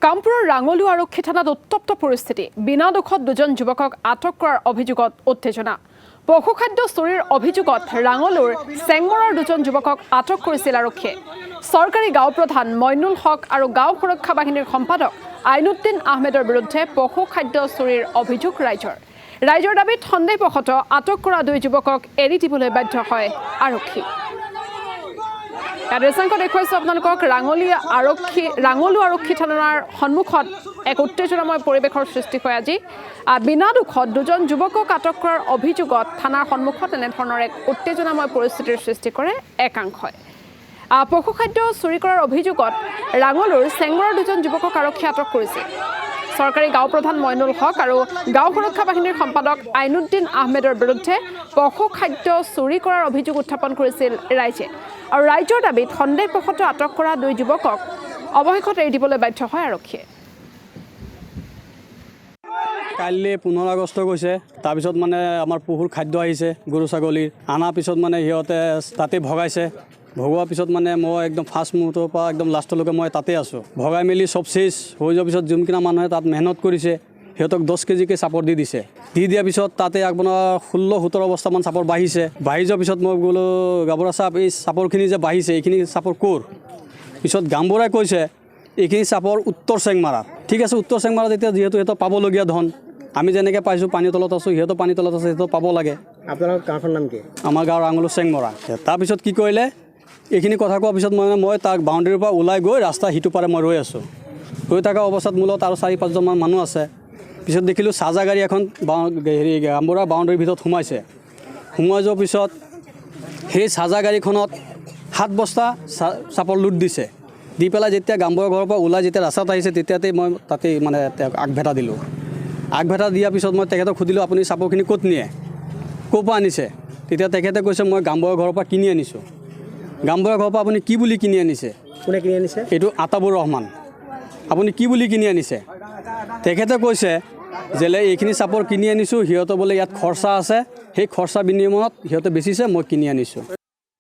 কামপুৰৰ ৰাঙলু আৰক্ষী থানাত উত্তপ্ত পৰিস্থিতি বিনা দোষত দুজন যুৱকক আটক কৰাৰ অভিযোগত উত্তেজনা পশুখাদ্য চুৰিৰ অভিযোগত ৰাঙলুৰ চেংমৰাৰ দুজন যুৱকক আটক কৰিছিল আৰক্ষীয়ে চৰকাৰী গাঁও প্ৰধান মইনুল হক আৰু গাঁও সুৰক্ষা বাহিনীৰ সম্পাদক আইনুদ্দিন আহমেদৰ বিৰুদ্ধে পশুখাদ্য চুৰিৰ অভিযোগ ৰাইজৰ দাবীত সন্দেহবশতঃ আটক কৰা দুই যুৱকক এৰি দিবলৈ বাধ্য হয় আৰক্ষী দৃশ্যাংক দেখুৱাইছো আপোনালোকক ৰাঙলু আৰক্ষী থানাৰ সন্মুখত এক উত্তেজনাময় পৰিৱেশৰ সৃষ্টি হয় আজি বিনা দোষত দুজন যুৱকক আটক কৰাৰ অভিযোগত থানাৰ সন্মুখত এনেধৰণৰ এক উত্তেজনাময় পৰিস্থিতিৰ সৃষ্টি কৰে একাংশই পশুখাদ্য চুৰি কৰাৰ অভিযোগত ৰাঙলুৰ চেংমৰাৰ দুজন যুৱকক আৰক্ষীয়ে আটক কৰিছে চৰকাৰী গাঁও প্ৰধান মইনুল হক আৰু গাঁও সুৰক্ষা বাহিনীৰ সম্পাদক আইনুদ্দিন আহমেদৰ বিৰুদ্ধে পশুখাদ্য চুৰি কৰাৰ অভিযোগ উত্থাপন কৰিছিল ৰাইজে আৰু ৰাইজৰ দাবীত সন্দেহবশতঃ আটক কৰা দুই যুৱকক অৱশেষত এৰি দিবলৈ বাধ্য হয় আৰক্ষীয়ে কাইলৈ 15 আগষ্ট গৈছে তাৰপিছত মানে আমাৰ পশুৰ খাদ্য আহিছে গৰু ছাগলীৰ আনাৰ পিছত মানে সিহঁতে তাতে ভগাইছে ভগোৱাৰ পিছত মানে মই একদম ফাৰ্ষ্ট মুহূৰ্তৰ পৰা একদম লাষ্টলৈকে মই তাতে আছোঁ ভগাই মেলি চব চেচ হৈ যোৱাৰ পিছত যোনকিনা মানুহে তাত মেহনত কৰিছে সিহঁতক 10 কেজিকৈ চাপৰ দি দিছে দি দিয়াৰ পিছত তাতে আপোনাৰ 16-17 বস্তামান চাপৰ বাঢ়ি যোৱাৰ পিছত মই বোলো গাবৰা চাপ এই চাপৰখিনি যে বাঢ়িছে এইখিনি চাপৰ ক'ৰ পিছত গামবুঢ়াই কৈছে এইখিনি চাপৰ উত্তৰ চেংমাৰাত ঠিক আছে উত্তৰ চেংমাৰাত এতিয়া যিহেতু সিহঁতৰ পাবলগীয়া ধন আমি যেনেকৈ পাইছোঁ পানীৰ তলত আছোঁ সিহঁতৰ পানীৰ তলত আছে সিহঁতৰ পাব লাগে আপোনাৰ গাঁওখনৰ নাম কি আমাৰ গাঁৱৰ ৰাঙলু চেংমৰা তাৰপিছত কি কৰিলে এইখিনি কথা কোৱাৰ পিছত মই তাক বাউণ্ডেৰীৰ পৰা ওলাই গৈ ৰাস্তা সিটো পাৰে মই ৰৈ আছোঁ ৰৈ থকা অৱস্থাত মূলত আৰু 4-5জনমান মানুহ আছে পিছত দেখিলোঁ চাজা গাড়ী এখন গামবুঢ়া বাউণ্ডেৰীৰ ভিতৰত সোমাই যোৱাৰ পিছত সেই চাজা গাড়ীখনত 7 বস্তা চাপৰ লুট দিছে দি পেলাই যেতিয়া গামবুঢ়া ঘৰৰ পৰা ওলাই যেতিয়া ৰাস্তাত আহিছে তেতিয়াতে মই তাতেই মানে তেওঁক আগভেটা দিলোঁ আগভেটা দিয়াৰ পিছত মই তেখেতক সুধিলোঁ আপুনি চাপৰখিনি ক'ত নিয়ে ক'ৰ পৰা আনিছে তেতিয়া তেখেতে কৈছে মই গামবুঢ়া ঘৰৰ পৰা কিনি আনিছোঁ গামবুঢ়া ঘৰৰ পৰা আপুনি কি বুলি কিনি আনিছে কোনে কিনি আনিছে এইটো আতাবুৰ ৰহমান আপুনি কি বুলি কিনি আনিছে তেখেতে কৈছে যে এইখিনি চাপৰ কিনি আনিছোঁ সিহঁতৰ বোলে ইয়াত খৰচা আছে সেই খৰচা বিনিময়ত সিহঁতে বেচিছে মই কিনি আনিছোঁ